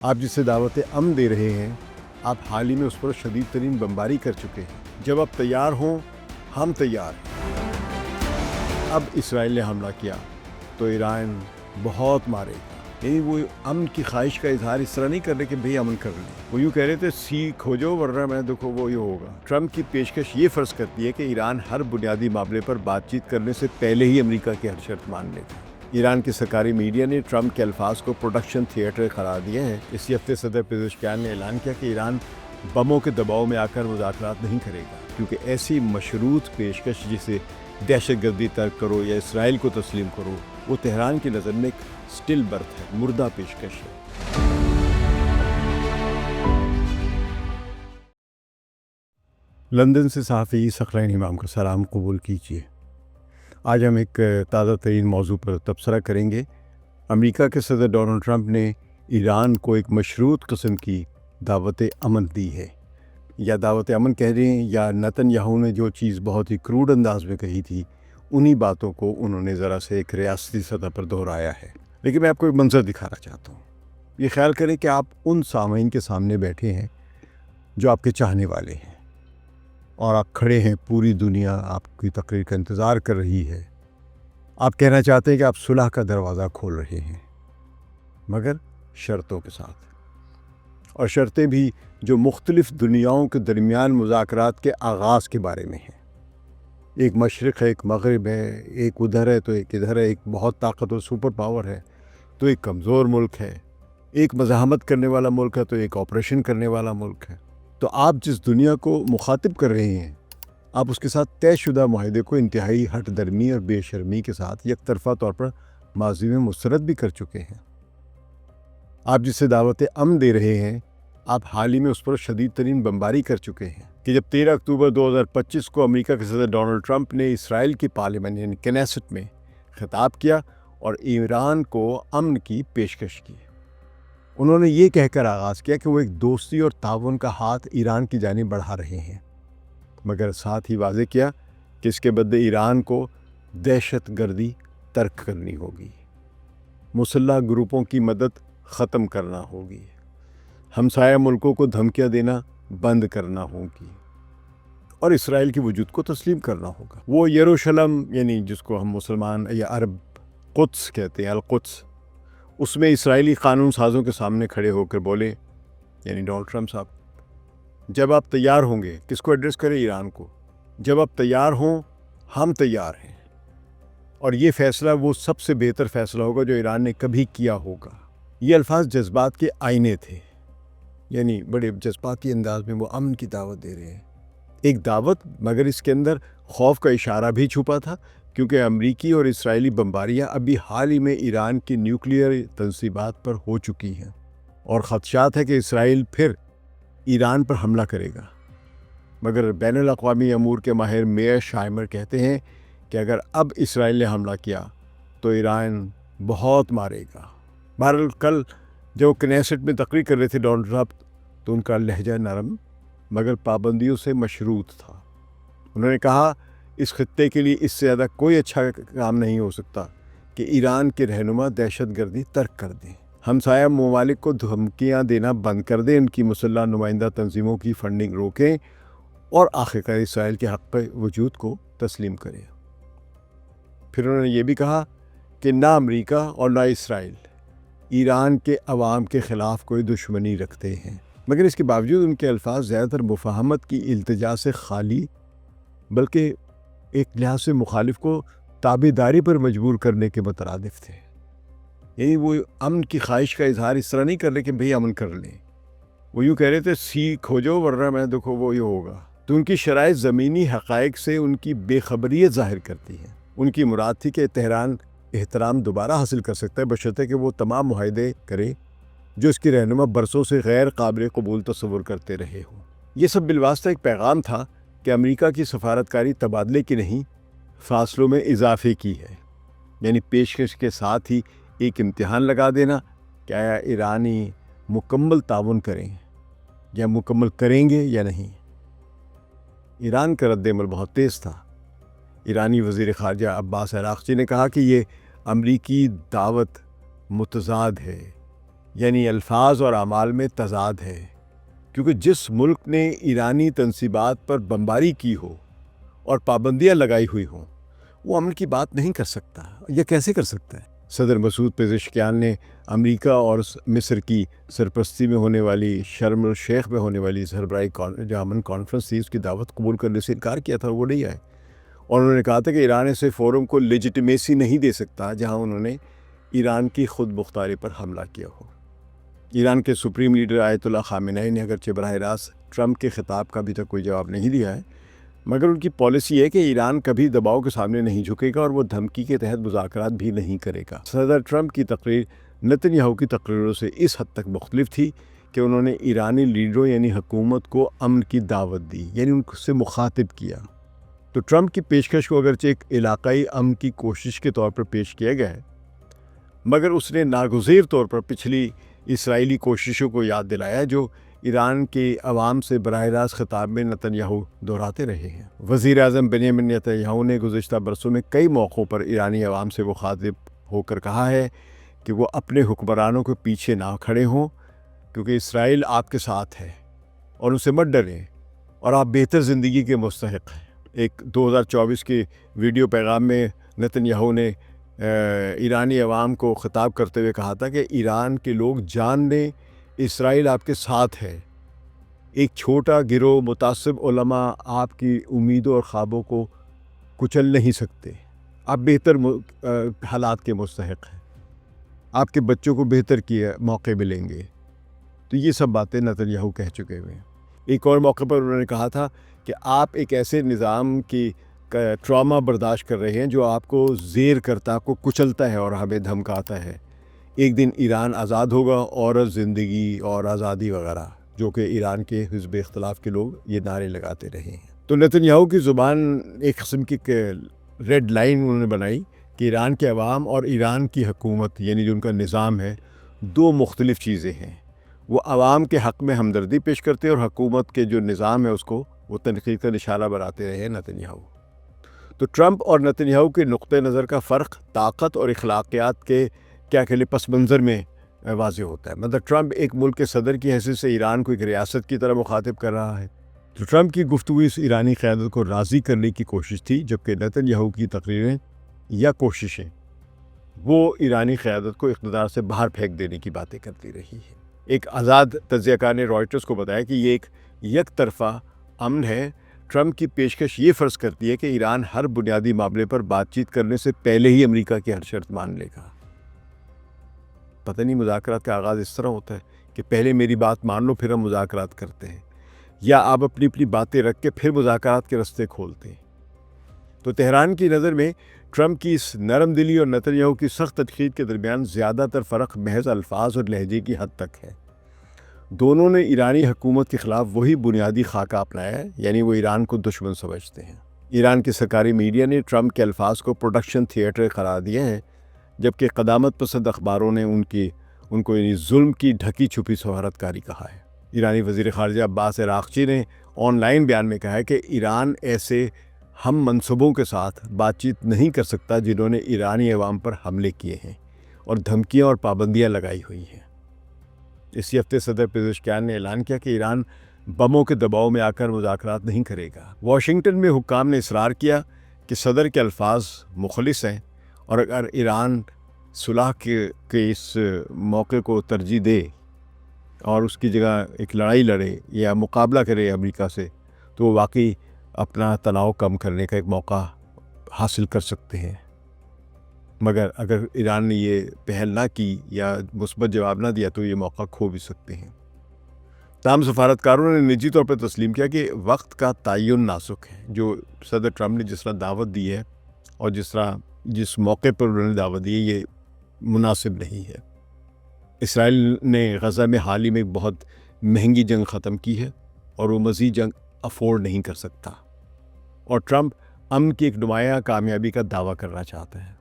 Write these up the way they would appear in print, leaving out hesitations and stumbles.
آپ جسے دعوت امن دے رہے ہیں، آپ حال ہی میں اس پر شدید ترین بمباری کر چکے ہیں۔ جب آپ تیار ہوں، ہم تیار ہیں۔ اب اسرائیل نے حملہ کیا تو ایران بہت مارے گا۔ یعنی وہ امن کی خواہش کا اظہار اس طرح نہیں کر رہے کہ بھئی امن کر لیں، وہ یوں کہہ رہے تھے سیکھ ہو جاؤ ورنہ میں دیکھو وہ یہ ہوگا۔ ٹرمپ کی پیشکش یہ فرض کرتی ہے کہ ایران ہر بنیادی معاملے پر بات چیت کرنے سے پہلے ہی امریکہ کی ہر شرط مان لے گا۔ ایران کی سرکاری میڈیا نے ٹرمپ کے الفاظ کو پروڈکشن تھیٹر قرار دیا ہے۔ اسی ہفتے صدر پزشکیان نے اعلان کیا کہ ایران بموں کے دباؤ میں آ کر مذاکرات نہیں کرے گا، کیونکہ ایسی مشروط پیشکش جسے دہشت گردی ترک کرو یا اسرائیل کو تسلیم کرو، وہ تہران کی نظر میں ایک سٹل برتھ ہے، مردہ پیشکش ہے۔ لندن سے صحافی ثقلین امام کا سلام قبول کیجیے۔ آج ہم ایک تازہ ترین موضوع پر تبصرہ کریں گے۔ امریکہ کے صدر ڈونلڈ ٹرمپ نے ایران کو ایک مشروط قسم کی دعوت امن دی ہے، یا دعوت امن کہہ رہے ہیں، یا نتن یاہو نے جو چیز بہت ہی کروڈ انداز میں کہی تھی انہی باتوں کو انہوں نے ذرا سے ایک ریاستی سطح پر دہرایا ہے۔ لیکن میں آپ کو ایک منظر دکھانا چاہتا ہوں۔ یہ خیال کریں کہ آپ ان سامعین کے سامنے بیٹھے ہیں جو آپ کے چاہنے والے ہیں، اور آپ کھڑے ہیں، پوری دنیا آپ کی تقریر کا انتظار کر رہی ہے۔ آپ کہنا چاہتے ہیں کہ آپ صلح کا دروازہ کھول رہے ہیں، مگر شرطوں کے ساتھ، اور شرطیں بھی جو مختلف دنیاؤں کے درمیان مذاکرات کے آغاز کے بارے میں ہیں۔ ایک مشرق ہے، ایک مغرب ہے، ایک ادھر ہے تو ایک ادھر ہے، ایک بہت طاقتور سپر پاور ہے تو ایک کمزور ملک ہے، ایک مزاحمت کرنے والا ملک ہے تو ایک آپریشن کرنے والا ملک ہے۔ تو آپ جس دنیا کو مخاطب کر رہے ہیں، آپ اس کے ساتھ طے شدہ معاہدے کو انتہائی ہٹ درمی اور بے شرمی کے ساتھ یک طرفہ طور پر ماضی میں مسترد بھی کر چکے ہیں۔ آپ جسے دعوت امن دے رہے ہیں، آپ حال ہی میں اس پر شدید ترین بمباری کر چکے ہیں کہ جب 13 اکتوبر 2025 کو امریکہ کے صدر ڈونلڈ ٹرمپ نے اسرائیل کی پارلیمنٹ یعنی کنیسٹ میں خطاب کیا اور ایران کو امن کی پیشکش کی۔ انہوں نے یہ کہہ کر آغاز کیا کہ وہ ایک دوستی اور تعاون کا ہاتھ ایران کی جانب بڑھا رہے ہیں، مگر ساتھ ہی واضح کیا کہ اس کے بدلے ایران کو دہشت گردی ترک کرنی ہوگی، مسلح گروپوں کی مدد ختم کرنا ہوگی، ہمسایہ ملکوں کو دھمکیاں دینا بند کرنا ہوگی، اور اسرائیل کے وجود کو تسلیم کرنا ہوگا۔ وہ یروشلم یعنی جس کو ہم مسلمان یا عرب قدس کہتے ہیں، القدس، اس میں اسرائیلی قانون سازوں کے سامنے کھڑے ہو کر بولے، یعنی ڈونلڈ ٹرمپ صاحب، جب آپ تیار ہوں گے، کس کو ایڈریس کریں؟ ایران کو، جب آپ تیار ہوں ہم تیار ہیں، اور یہ فیصلہ وہ سب سے بہتر فیصلہ ہوگا جو ایران نے کبھی کیا ہوگا۔ یہ الفاظ جذبات کے آئینے تھے، یعنی بڑے جذباتی انداز میں وہ امن کی دعوت دے رہے ہیں، ایک دعوت، مگر اس کے اندر خوف کا اشارہ بھی چھپا تھا، کیونکہ امریکی اور اسرائیلی بمباریاں ابھی حال ہی میں ایران کی نیوکلیئر تنصیبات پر ہو چکی ہیں، اور خدشات ہے کہ اسرائیل پھر ایران پر حملہ کرے گا۔ مگر بین الاقوامی امور کے ماہر میئر شائمر کہتے ہیں کہ اگر اب اسرائیل نے حملہ کیا تو ایران بہت مارے گا۔ بہرحال کل جب وہ کنیسٹ میں تقریر کر رہے تھے ڈونلڈ ٹرمپ، تو ان کا لہجہ نرم مگر پابندیوں سے مشروط تھا۔ انہوں نے کہا اس خطے کے لیے اس سے زیادہ کوئی اچھا کام نہیں ہو سکتا کہ ایران کے رہنما دہشت گردی ترک کر دیں، ہمسایہ ممالک کو دھمکیاں دینا بند کر دیں، ان کی مسلح نمائندہ تنظیموں کی فنڈنگ روکیں، اور آخرکار اسرائیل کے حق وجود کو تسلیم کریں۔ پھر انہوں نے یہ بھی کہا کہ نہ امریکہ اور نہ اسرائیل ایران کے عوام کے خلاف کوئی دشمنی رکھتے ہیں، مگر اس کے باوجود ان کے الفاظ زیادہ تر مفاہمت کی التجا سے خالی، بلکہ ایک لحاظ سے مخالف کو تابعداری پر مجبور کرنے کے مترادف تھے۔ یعنی وہ امن کی خواہش کا اظہار اس طرح نہیں کر رہے کہ بھئی امن کر لیں، وہ یوں کہہ رہے تھے سیکھ ہو جاؤ ورنہ میں دیکھو وہ یہ ہوگا۔ تو ان کی شرائط زمینی حقائق سے ان کی بے خبریت ظاہر کرتی ہیں۔ ان کی مراد تھی کہ تہران احترام دوبارہ حاصل کر سکتا ہے، بشرطے کہ وہ تمام معاہدے کرے جو اس کی رہنما برسوں سے غیر قابل قبول تصور کرتے رہے ہوں۔ یہ سب بالواسطہ ایک پیغام تھا کہ امریکہ کی سفارتکاری تبادلے کی نہیں، فاصلوں میں اضافے کی ہے، یعنی پیشکش کے ساتھ ہی ایک امتحان لگا دینا کہ آیا ایرانی مکمل تعاون کریں یا مکمل کریں گے یا نہیں۔ ایران کا رد عمل بہت تیز تھا۔ ایرانی وزیر خارجہ عباس عراقچی نے کہا کہ یہ امریکی دعوت متضاد ہے، یعنی الفاظ اور اعمال میں تضاد ہے، کیونکہ جس ملک نے ایرانی تنصیبات پر بمباری کی ہو اور پابندیاں لگائی ہوئی ہوں وہ امن کی بات نہیں کر سکتا۔ یہ کیسے کر سکتا ہے؟ صدر مسعود پزشکیان نے امریکہ اور مصر کی سرپرستی میں ہونے والی شرم الشیخ میں ہونے والی سربراہی جو امن کانفرنس تھی اس کی دعوت قبول کرنے سے انکار کیا تھا، وہ نہیں آئے، اور انہوں نے کہا تھا کہ ایران ایسے فورم کو لیجیٹیمیسی نہیں دے سکتا جہاں انہوں نے ایران کی خود مختاری پر حملہ کیا ہو۔ ایران کے سپریم لیڈر آیت اللہ خامنئی نے اگرچہ براہ راست ٹرمپ کے خطاب کا ابھی تک کوئی جواب نہیں دیا ہے، مگر ان کی پالیسی ہے کہ ایران کبھی دباؤ کے سامنے نہیں جھکے گا اور وہ دھمکی کے تحت مذاکرات بھی نہیں کرے گا۔ صدر ٹرمپ کی تقریر نتن یاہو کی تقریروں سے اس حد تک مختلف تھی کہ انہوں نے ایرانی لیڈروں یعنی حکومت کو امن کی دعوت دی، یعنی ان سے مخاطب کیا۔ تو ٹرمپ کی پیشکش کو اگرچہ ایک علاقائی امن کی کوشش کے طور پر پیش کیا گیا ہے، مگر اس نے ناگزیر طور پر پچھلی اسرائیلی کوششوں کو یاد دلایا جو ایران کے عوام سے براہ راست خطاب میں نتن یاہو دہراتے رہے ہیں۔ وزیر اعظم بنیامین نتن یاہو نے گزشتہ برسوں میں کئی موقعوں پر ایرانی عوام سے مخاطب ہو کر کہا ہے کہ وہ اپنے حکمرانوں کے پیچھے نہ کھڑے ہوں، کیونکہ اسرائیل آپ کے ساتھ ہے اور ان سے مت ڈریں اور آپ بہتر زندگی کے مستحق ہیں۔ ایک 2024 کے ویڈیو پیغام میں نتن یاہو نے ایرانی عوام کو خطاب کرتے ہوئے کہا تھا کہ ایران کے لوگ جان لیں اسرائیل آپ کے ساتھ ہے، ایک چھوٹا گروہ متعصب علماء آپ کی امیدوں اور خوابوں کو کچل نہیں سکتے، آپ بہتر حالات کے مستحق ہیں، آپ کے بچوں کو بہتر کیے موقع ملیں گے۔ تو یہ سب باتیں نتن یاہو کہہ چکے ہوئے ہیں۔ ایک اور موقع پر انہوں نے کہا تھا کہ آپ ایک ایسے نظام کی ٹراما برداشت کر رہے ہیں جو آپ کو زیر کرتا، آپ کو کچلتا ہے اور ہمیں دھمکاتا ہے۔ ایک دن ایران آزاد ہوگا، عورت، زندگی اور آزادی وغیرہ، جو کہ ایران کے حزب اختلاف کے لوگ یہ نعرے لگاتے رہے ہیں۔ تو نتن یاہو کی زبان ایک قسم کی ریڈ لائن انہوں نے بنائی کہ ایران کے عوام اور ایران کی حکومت یعنی جو ان کا نظام ہے دو مختلف چیزیں ہیں۔ وہ عوام کے حق میں ہمدردی پیش کرتے اور حکومت کے جو نظام ہے اس کو وہ تنقید کا نشانہ بناتے رہے نتن یاہو۔ تو ٹرمپ اور نتن یاہو کے نقطہ نظر کا فرق طاقت اور اخلاقیات کے پس منظر میں واضح ہوتا ہے۔ مطلب ٹرمپ ایک ملک کے صدر کی حیثیت سے ایران کو ایک ریاست کی طرح مخاطب کر رہا ہے۔ تو ٹرمپ کی گفتگو اس ایرانی قیادت کو راضی کرنے کی کوشش تھی، جبکہ نتن یاہو کی تقریریں یا کوششیں وہ ایرانی قیادت کو اقتدار سے باہر پھینک دینے کی باتیں کرتی رہی ہے۔ ایک آزاد تجزیہ کار نے رائٹرز کو بتایا کہ یہ ایک یک طرفہ امن ہے۔ ٹرمپ کی پیشکش یہ فرض کرتی ہے کہ ایران ہر بنیادی معاملے پر بات چیت کرنے سے پہلے ہی امریکہ کی ہر شرط مان لے گا۔ پتہ نہیں مذاکرات کا آغاز اس طرح ہوتا ہے کہ پہلے میری بات مان لو پھر ہم مذاکرات کرتے ہیں، یا آپ اپنی باتیں رکھ کے پھر مذاکرات کے راستے کھولتے ہیں۔ تو تہران کی نظر میں ٹرمپ کی اس نرم دلی اور نتن یاہو کی سخت تنقید کے درمیان زیادہ تر فرق محض الفاظ اور لہجے کی حد تک ہے۔ دونوں نے ایرانی حکومت کے خلاف وہی بنیادی خاکہ اپنایا ہے، یعنی وہ ایران کو دشمن سمجھتے ہیں۔ ایران کی سرکاری میڈیا نے ٹرمپ کے الفاظ کو پروڈکشن تھیٹر قرار دیا ہے، جبکہ قدامت پسند اخباروں نے ان کو یعنی ظلم کی ڈھکی چھپی سفارت کاری کہا ہے۔ ایرانی وزیر خارجہ عباس عراقچی نے آن لائن بیان میں کہا ہے کہ ایران ایسے ہم منصبوں کے ساتھ بات چیت نہیں کر سکتا جنہوں نے ایرانی عوام پر حملے کیے ہیں اور دھمکیاں اور پابندیاں لگائی ہوئی ہیں۔ اسی ہفتے صدر پزشکیان نے اعلان کیا کہ ایران بموں کے دباؤ میں آ کر مذاکرات نہیں کرے گا۔ واشنگٹن میں حکام نے اصرار کیا کہ صدر کے الفاظ مخلص ہیں اور اگر ایران صلح کے اس موقع کو ترجیح دے اور اس کی جگہ ایک لڑائی لڑے یا مقابلہ کرے امریکہ سے، تو وہ واقعی اپنا تناؤ کم کرنے کا ایک موقع حاصل کر سکتے ہیں۔ مگر اگر ایران نے یہ پہل نہ کی یا مثبت جواب نہ دیا تو یہ موقع کھو بھی سکتے ہیں۔ تاہم سفارتکاروں نے نجی طور پر تسلیم کیا کہ وقت کا تعین نازک ہے۔ جو صدر ٹرمپ نے جس طرح دعوت دی ہے اور جس موقع پر انہوں نے دعوت دی ہے یہ مناسب نہیں ہے۔ اسرائیل نے غزہ میں حال ہی میں ایک بہت مہنگی جنگ ختم کی ہے اور وہ مزید جنگ افورڈ نہیں کر سکتا، اور ٹرمپ امن کی ایک نمایاں کامیابی کا دعویٰ کرنا چاہتا ہے۔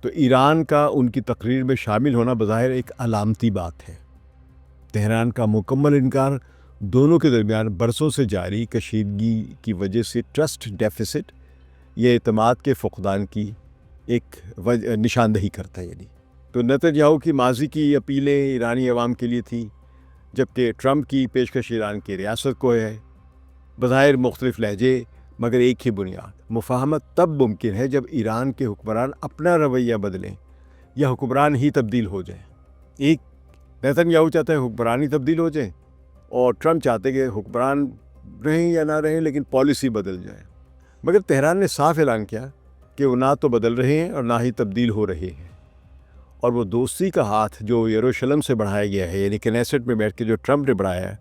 تو ایران کا ان کی تقریر میں شامل ہونا بظاہر ایک علامتی بات ہے۔ تہران کا مکمل انکار دونوں کے درمیان برسوں سے جاری کشیدگی کی وجہ سے ٹرسٹ ڈیفیسٹ یا اعتماد کے فقدان کی ایک نشاندہی کرتا ہے۔ یعنی تو نیتنیاہو کی ماضی کی اپیلیں ایرانی عوام کے لیے تھیں، جبکہ ٹرمپ کی پیشکش ایران کی ریاست کو ہے۔ بظاہر مختلف لہجے مگر ایک ہی بنیاد۔ مفاہمت تب ممکن ہے جب ایران کے حکمران اپنا رویہ بدلیں یا حکمران ہی تبدیل ہو جائیں۔ ایک نیتنیاہو چاہتا ہے حکمران ہی تبدیل ہو جائیں، اور ٹرمپ چاہتے کہ حکمران رہیں یا نہ رہیں لیکن پالیسی بدل جائے۔ مگر تہران نے صاف اعلان کیا کہ وہ نہ تو بدل رہے ہیں اور نہ ہی تبدیل ہو رہے ہیں، اور وہ دوستی کا ہاتھ جو یروشلم سے بڑھایا گیا ہے، یعنی کنیسٹ میں بیٹھ کے جو ٹرمپ نے بڑھایا ہے،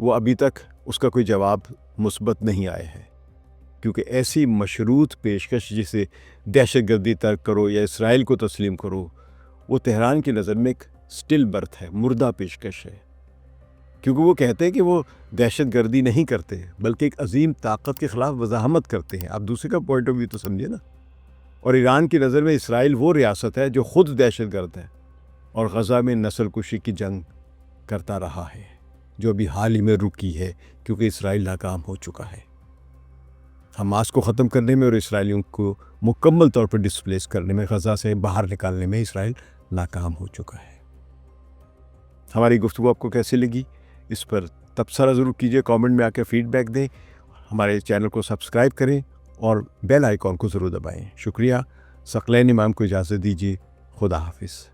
وہ ابھی تک اس کا کوئی جواب مثبت نہیں آیا ہے، کیونکہ ایسی مشروط پیشکش جسے دہشت گردی ترک کرو یا اسرائیل کو تسلیم کرو، وہ تہران کی نظر میں ایک سٹل برتھ ہے، مردہ پیشکش ہے، کیونکہ وہ کہتے ہیں کہ وہ دہشت گردی نہیں کرتے بلکہ ایک عظیم طاقت کے خلاف مزاحمت کرتے ہیں۔ آپ دوسرے کا پوائنٹ آف ویو تو سمجھے نا۔ اور ایران کی نظر میں اسرائیل وہ ریاست ہے جو خود دہشت گرد ہے اور غزہ میں نسل کشی کی جنگ کرتا رہا ہے، جو ابھی حال ہی میں رکی ہے کیونکہ اسرائیل ناکام ہو چکا ہے۔ حماس کو ختم کرنے میں اور اسرائیلیوں کو مکمل طور پر ڈسپلیس کرنے میں، غزہ سے باہر نکالنے میں اسرائیل ناکام ہو چکا ہے۔ ہماری گفتگو آپ کو کیسی لگی؟ اس پر تبصرہ ضرور کیجیے، کامنٹ میں آ کے فیڈ بیک دیں، ہمارے چینل کو سبسکرائب کریں اور بیل آئیکن کو ضرور دبائیں۔ شکریہ۔ ثقلین امام کو اجازت دیجیے۔ خدا حافظ۔